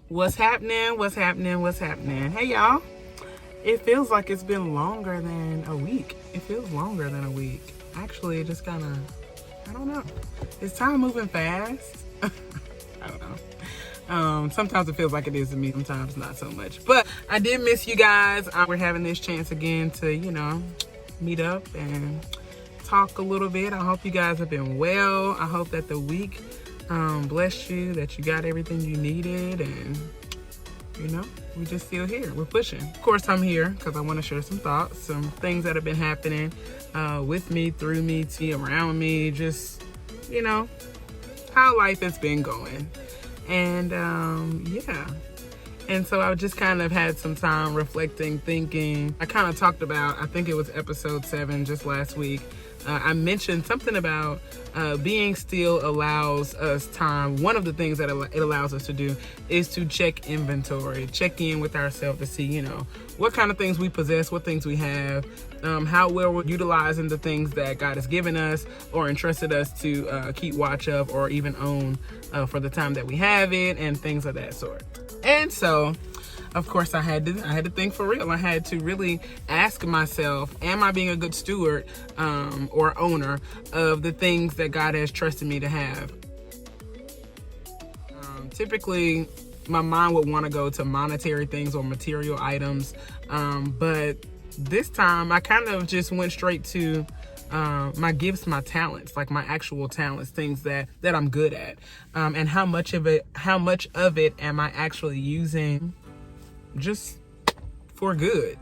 What's happening? What's happening? What's happening? Hey, y'all. It feels like it's been longer than a week. It feels longer than a week. Actually, it just kind of, I don't know. Is time moving fast? I don't know. Sometimes it feels like it is to me, sometimes not so much. But I did miss you guys. We're having this chance again to, meet up and talk a little bit. I hope you guys have been well. I hope that the week blessed you, that you got everything you needed, and we're just still here. We're pushing. Of course, I'm here because I want to share some thoughts, some things that have been happening with me, through me, around me, just, how life has been going. And yeah. And so I just kind of had some time reflecting, thinking. I kind of talked about, I think it was episode 7 just last week. I mentioned something about being still allows us time. One of the things that it allows us to do is to check inventory, check in with ourselves to see, what kind of things we possess, what things we have, how well we're utilizing the things that God has given us or entrusted us to keep watch of or even own for the time that we have it, and things of that sort. And so, of course, I had to think for real. I had to really ask myself, am I being a good steward or owner of the things that God has trusted me to have? Typically, my mind would want to go to monetary things or material items. But this time, I kind of just went straight to my gifts, my talents, like my actual talents, things that I'm good at. And how much of it am I actually using just for good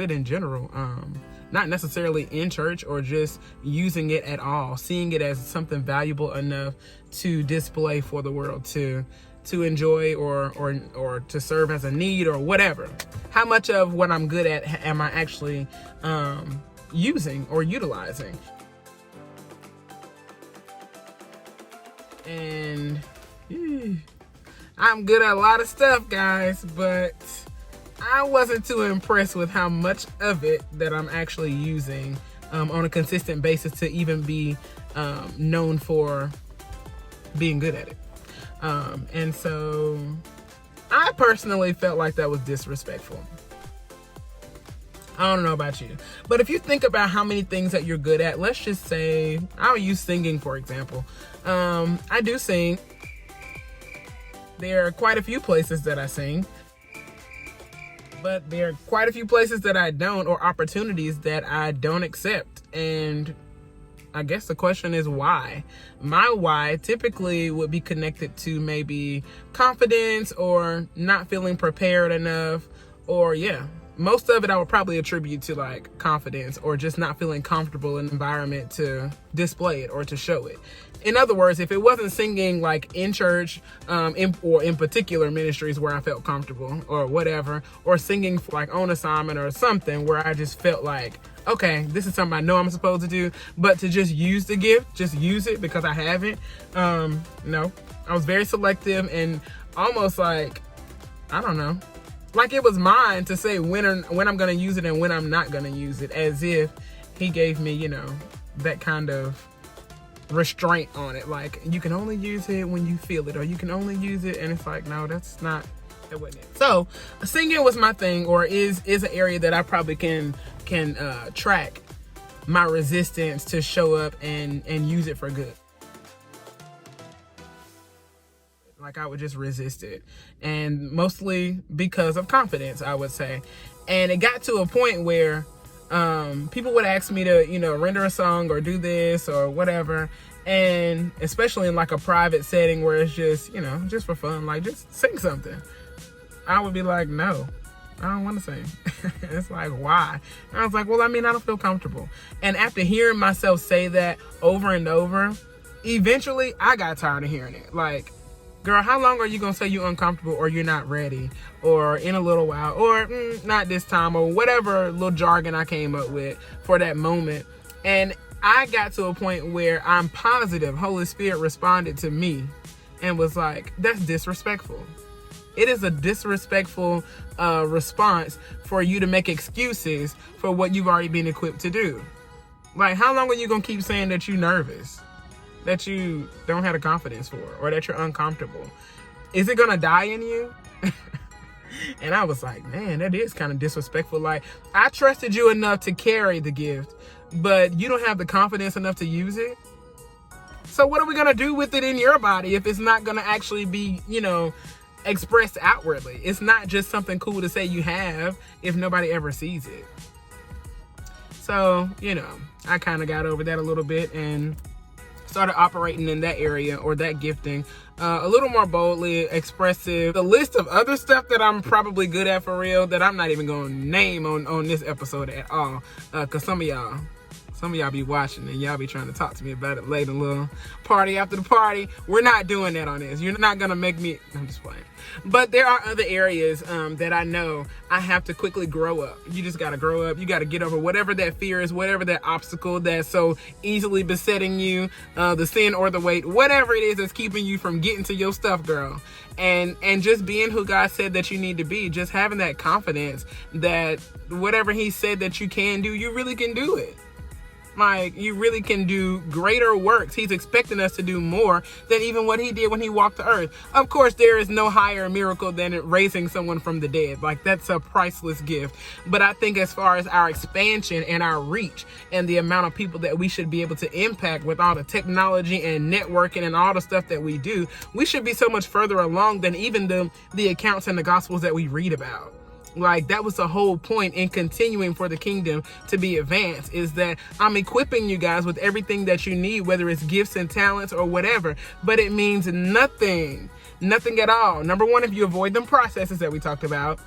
in general, not necessarily in church or just using it at all, seeing it as something valuable enough to display for the world to enjoy or to serve as a need or whatever. How much of what I'm good at am I actually using or utilizing? And I'm good at a lot of stuff, guys, but I wasn't too impressed with how much of it that I'm actually using on a consistent basis to even be known for being good at it. And so I personally felt like that was disrespectful. I don't know about you, but if you think about how many things that you're good at, let's just say, I'll use singing, for example. I do sing. There are quite a few places that I sing. But there are quite a few places that I don't, or opportunities that I don't accept. And I guess the question is why? My why typically would be connected to maybe confidence or not feeling prepared enough, or most of it I would probably attribute to like confidence or just not feeling comfortable in the environment to display it or to show it. In other words, if it wasn't singing like in church or in particular ministries where I felt comfortable or whatever, or singing for like on assignment or something where I just felt like, okay, this is something I know I'm supposed to do, but to just use the gift, just use it because I haven't. No, I was very selective and almost like, I don't know, like it was mine to say when I'm going to use it and when I'm not going to use it, as if he gave me, that kind of restraint on it. Like, you can only use it when you feel it, or you can only use it. And it's like, no, that wasn't it. So singing was my thing, or is an area that I probably can track my resistance to show up and use it for good. Like I would just resist it, and mostly because of confidence, I would say. And it got to a point where people would ask me to, render a song or do this or whatever. And especially in like a private setting where it's just, just for fun, like just sing something. I would be like, no, I don't want to sing. It's like, why? And I was like, well, I don't feel comfortable. And after hearing myself say that over and over, eventually I got tired of hearing it. Like, girl, how long are you going to say you're uncomfortable or you're not ready or in a little while or not this time or whatever little jargon I came up with for that moment. And I got to a point where I'm positive Holy Spirit responded to me and was like, that's disrespectful. It is a disrespectful response for you to make excuses for what you've already been equipped to do. Like, how long are you going to keep saying that you're nervous, that you don't have the confidence for, or that you're uncomfortable? Is it gonna die in you? And I was like, man, that is kind of disrespectful. Like, I trusted you enough to carry the gift, but you don't have the confidence enough to use it. So what are we gonna do with it in your body if it's not gonna actually be, expressed outwardly? It's not just something cool to say you have if nobody ever sees it. So, I kind of got over that a little bit and started operating in that area, or that gifting, a little more boldly, expressive. The list of other stuff that I'm probably good at for real, that I'm not even going to name on this episode at all, because some of y'all be watching and y'all be trying to talk to me about it later, little party after the party. We're not doing that on this. You're not going to make me, I'm just playing. But there are other areas that I know I have to quickly grow up. You just got to grow up. You got to get over whatever that fear is, whatever that obstacle that's so easily besetting you, the sin or the weight, whatever it is that's keeping you from getting to your stuff, girl. And just being who God said that you need to be, just having that confidence that whatever he said that you can do, you really can do it. Like, you really can do greater works. He's expecting us to do more than even what he did when he walked the earth. Of course, there is no higher miracle than raising someone from the dead. Like, that's a priceless gift. But I think as far as our expansion and our reach and the amount of people that we should be able to impact with all the technology and networking and all the stuff that we do, we should be so much further along than even the accounts and the gospels that we read about. Like, that was the whole point in continuing for the kingdom to be advanced, is that I'm equipping you guys with everything that you need, whether it's gifts and talents or whatever, but it means nothing at all. Number one, if you avoid them processes that we talked about,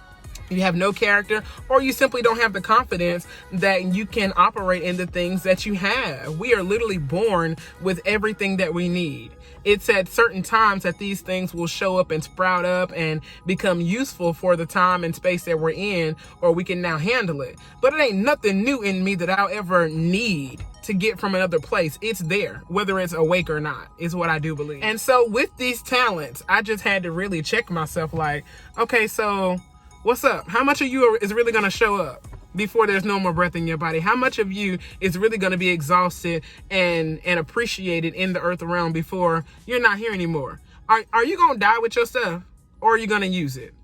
you have no character, or you simply don't have the confidence that you can operate in the things that you have. We are literally born with everything that we need. It's at certain times that these things will show up and sprout up and become useful for the time and space that we're in, or we can now handle it. But it ain't nothing new in me that I'll ever need to get from another place. It's there, whether it's awake or not, is what I do believe. And so with these talents, I just had to really check myself, like, okay, so what's up? How much of you is really going to show up before there's no more breath in your body? How much of you is really going to be exhausted and appreciated in the earth realm before you're not here anymore? Are you going to die with your stuff, or are you going to use it?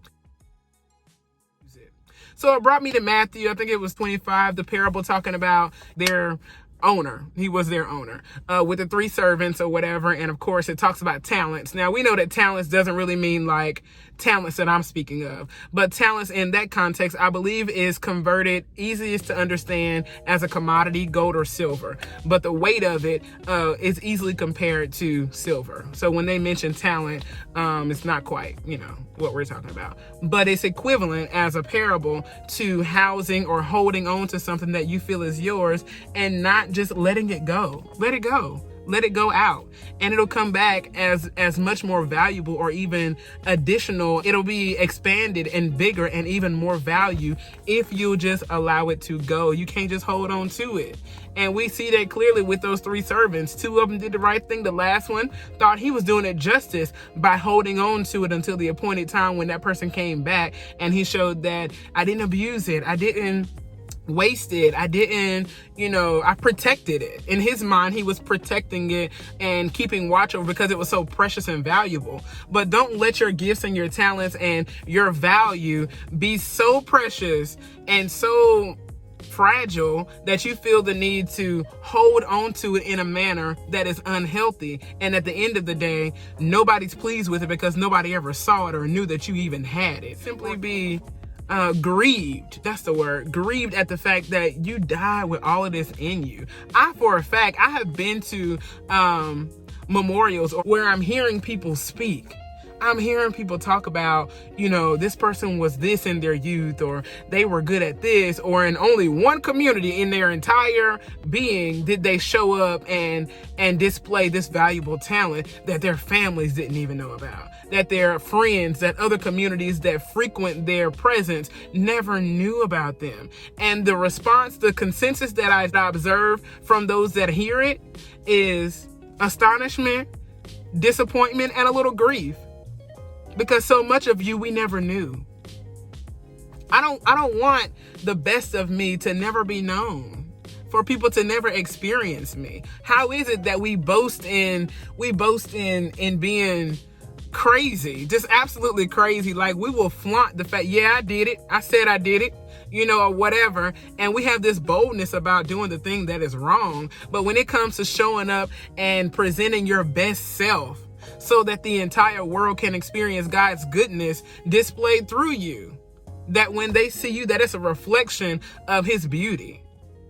So it brought me to Matthew, I think it was 25, the parable talking about their owner. He was their owner, with the 3 servants or whatever. And of course it talks about talents. Now we know that talents doesn't really mean like talents that I'm speaking of, but talents in that context, I believe, is converted easiest to understand as a commodity, gold or silver. But the weight of it is easily compared to silver. So when they mention talent, it's not quite, what we're talking about, but it's equivalent as a parable to housing or holding on to something that you feel is yours and not just letting it go. Let it go. Let it go out, and it'll come back as much more valuable, or even additional. It'll be expanded and bigger and even more value if you'll just allow it to go. You can't just hold on to it. And we see that clearly with those 3 servants. 2 of them did the right thing. The last one thought he was doing it justice by holding on to it until the appointed time when that person came back, and he showed that I didn't abuse it. I didn't wasted. I didn't, I protected it. In his mind, he was protecting it and keeping watch over because it was so precious and valuable. But don't let your gifts and your talents and your value be so precious and so fragile that you feel the need to hold on to it in a manner that is unhealthy. And at the end of the day, nobody's pleased with it because nobody ever saw it or knew that you even had it. Simply be grieved. That's the word. Grieved at the fact that you died with all of this in you. For a fact, I have been to memorials where I'm hearing people speak. I'm hearing people talk about, this person was this in their youth, or they were good at this, or in only one community in their entire being did they show up and display this valuable talent that their families didn't even know about, that their friends, that other communities that frequent their presence never knew about them. And the response, the consensus that I observe from those that hear it is astonishment, disappointment, and a little grief. Because so much of you we never knew. I don't want the best of me to never be known, for people to never experience me. How is it that we boast in being crazy, just absolutely crazy. Like, we will flaunt the fact, yeah, I did it. I said I did it, or whatever. And we have this boldness about doing the thing that is wrong. But when it comes to showing up and presenting your best self so that the entire world can experience God's goodness displayed through you, that when they see you, that it's a reflection of his beauty,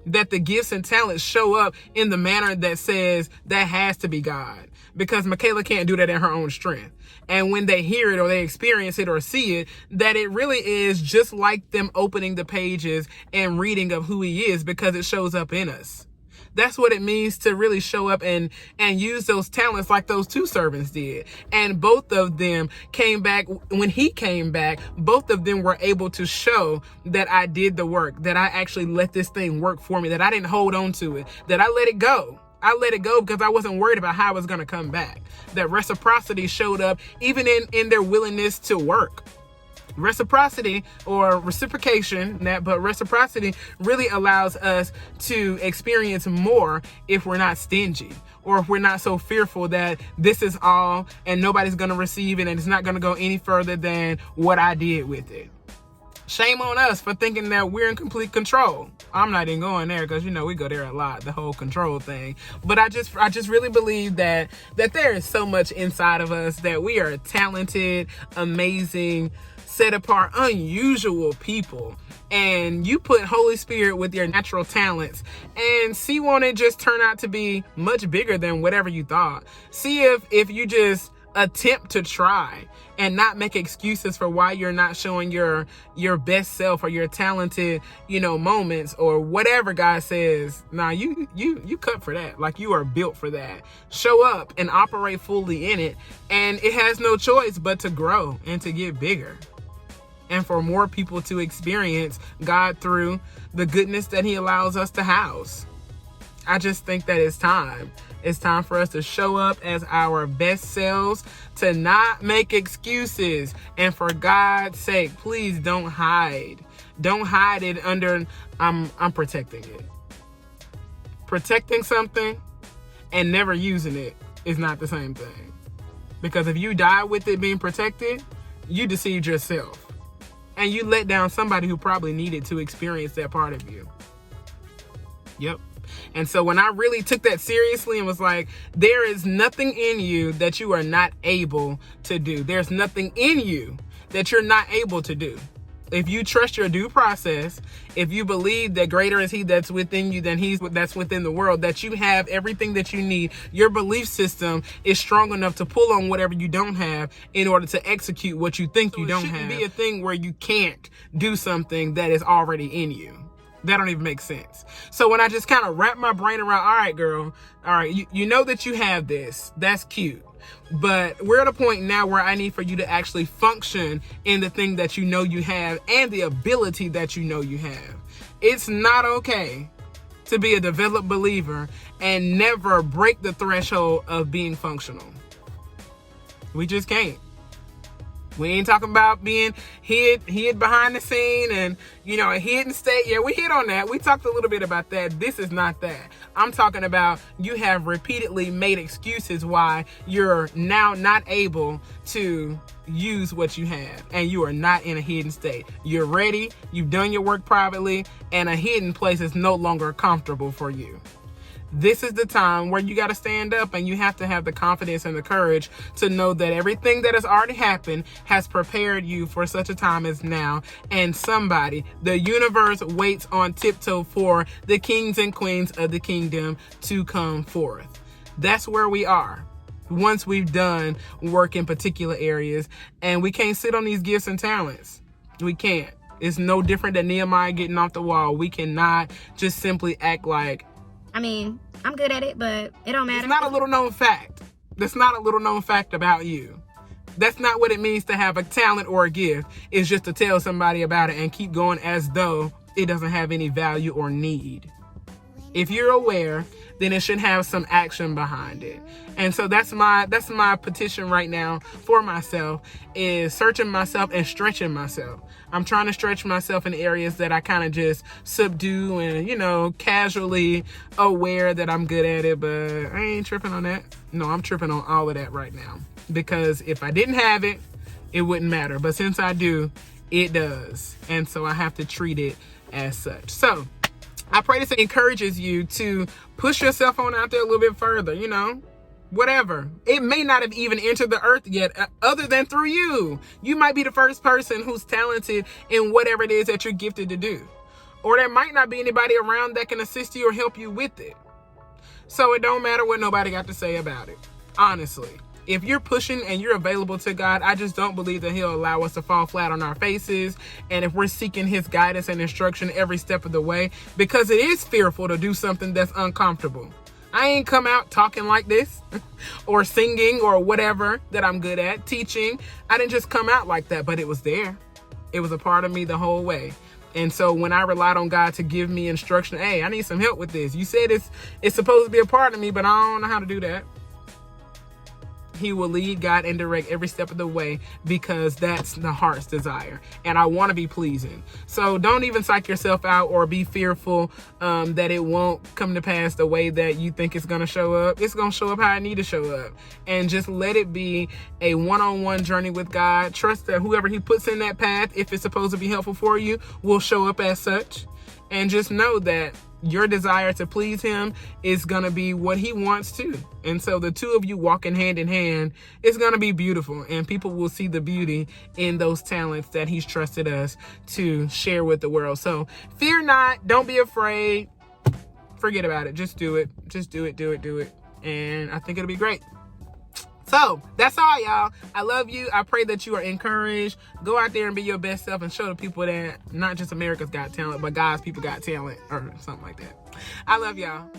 that the gifts and talents show up in the manner that says that has to be God, because Michaela can't do that in her own strength. And when they hear it or they experience it or see it, that it really is just like them opening the pages and reading of who he is, because it shows up in us. That's what it means to really show up and use those talents like those two servants did. And both of them came back. When he came back, both of them were able to show that I did the work, that I actually let this thing work for me, that I didn't hold on to it, that I let it go. I let it go because I wasn't worried about how it was going to come back. That reciprocity showed up even in their willingness to work. Reciprocity or reciprocation, but reciprocity really allows us to experience more if we're not stingy, or if we're not so fearful that this is all and nobody's going to receive it and it's not going to go any further than what I did with it. Shame on us for thinking that we're in complete control. I'm not even going there because, we go there a lot, the whole control thing. But I just really believe that there is so much inside of us, that we are talented, amazing, set apart, unusual people. And you put Holy Spirit with your natural talents and see, won't it just turn out to be much bigger than whatever you thought? See if you just attempt to try and not make excuses for why you're not showing your best self or your talented, moments or whatever God says. Nah, you cut for that. Like, you are built for that. Show up and operate fully in it. And it has no choice but to grow and to get bigger. And for more people to experience God through the goodness that he allows us to house. I just think that it's time. It's time for us to show up as our best selves, to not make excuses. And for God's sake, please don't hide. Don't hide it under, I'm protecting it. Protecting something and never using it is not the same thing. Because if you die with it being protected, you deceived yourself. And you let down somebody who probably needed to experience that part of you. Yep. And so when I really took that seriously and was like, there is nothing in you that you are not able to do. There's nothing in you that you're not able to do. If you trust your due process, if you believe that greater is he that's within you than he's that's within the world, that you have everything that you need, your belief system is strong enough to pull on whatever you don't have in order to execute what you think you don't have. It shouldn't be a thing where you can't do something that is already in you. That don't even make sense. So when I just kind of wrap my brain around, all right, girl, all right, you know that you have this. That's cute. But we're at a point now where I need for you to actually function in the thing that you know you have and the ability that you know you have. It's not okay to be a developed believer and never break the threshold of being functional. We just can't. We ain't talking about being hid behind the scene and, a hidden state. Yeah, we hit on that. We talked a little bit about that. This is not that. I'm talking about you have repeatedly made excuses why you're now not able to use what you have, and you are not in a hidden state. You're ready. You've done your work privately, and a hidden place is no longer comfortable for you. This is the time where you got to stand up, and you have to have the confidence and the courage to know that everything that has already happened has prepared you for such a time as now. And the universe waits on tiptoe for the kings and queens of the kingdom to come forth. That's where we are once we've done work in particular areas, and we can't sit on these gifts and talents. We can't. It's no different than Nehemiah getting off the wall. We cannot just simply act like, I'm good at it, but it don't matter. It's not a little known fact. That's not a little known fact about you. That's not what it means to have a talent or a gift. It's just to tell somebody about it and keep going as though it doesn't have any value or need. If you're aware, then it should have some action behind it. And so that's my petition right now for myself, is searching myself and stretching myself. I'm trying to stretch myself in areas that I kind of just subdue and, casually aware that I'm good at it, but I ain't tripping on that. No, I'm tripping on all of that right now. because if I didn't have it, it wouldn't matter. But since I do, it does. And so I have to treat it as such. So I pray this encourages you to push yourself on out there a little bit further, you know, whatever. It may not have even entered the earth yet, other than through you. You might be the first person who's talented in whatever it is that you're gifted to do. Or there might not be anybody around that can assist you or help you with it. So it don't matter what nobody got to say about it. Honestly, if you're pushing and you're available to God, I just don't believe that he'll allow us to fall flat on our faces. And if we're seeking his guidance and instruction every step of the way, because it is fearful to do something that's uncomfortable. I ain't come out talking like this or singing or whatever that I'm good at, teaching. I didn't just come out like that, but it was there. It was a part of me the whole way. And so when I relied on God to give me instruction, hey, I need some help with this. You said it's supposed to be a part of me, but I don't know how to do that. He will lead, guide, and direct every step of the way, because that's the heart's desire. And I want to be pleasing. So don't even psych yourself out or be fearful that it won't come to pass the way that you think it's going to show up. It's going to show up how I need to show up. And just let it be a one-on-one journey with God. Trust that whoever he puts in that path, if it's supposed to be helpful for you, will show up as such. And just know that your desire to please him is going to be what he wants to. And so the two of you walking hand in hand is going to be beautiful. And people will see the beauty in those talents that he's trusted us to share with the world. So fear not. Don't be afraid. Forget about it. Just do it. Just do it. Do it. And I think it'll be great. So that's all, y'all. I love you. I pray that you are encouraged. Go out there and be your best self and show the people that not just America's Got Talent, but God's people got talent, or something like that. I love y'all.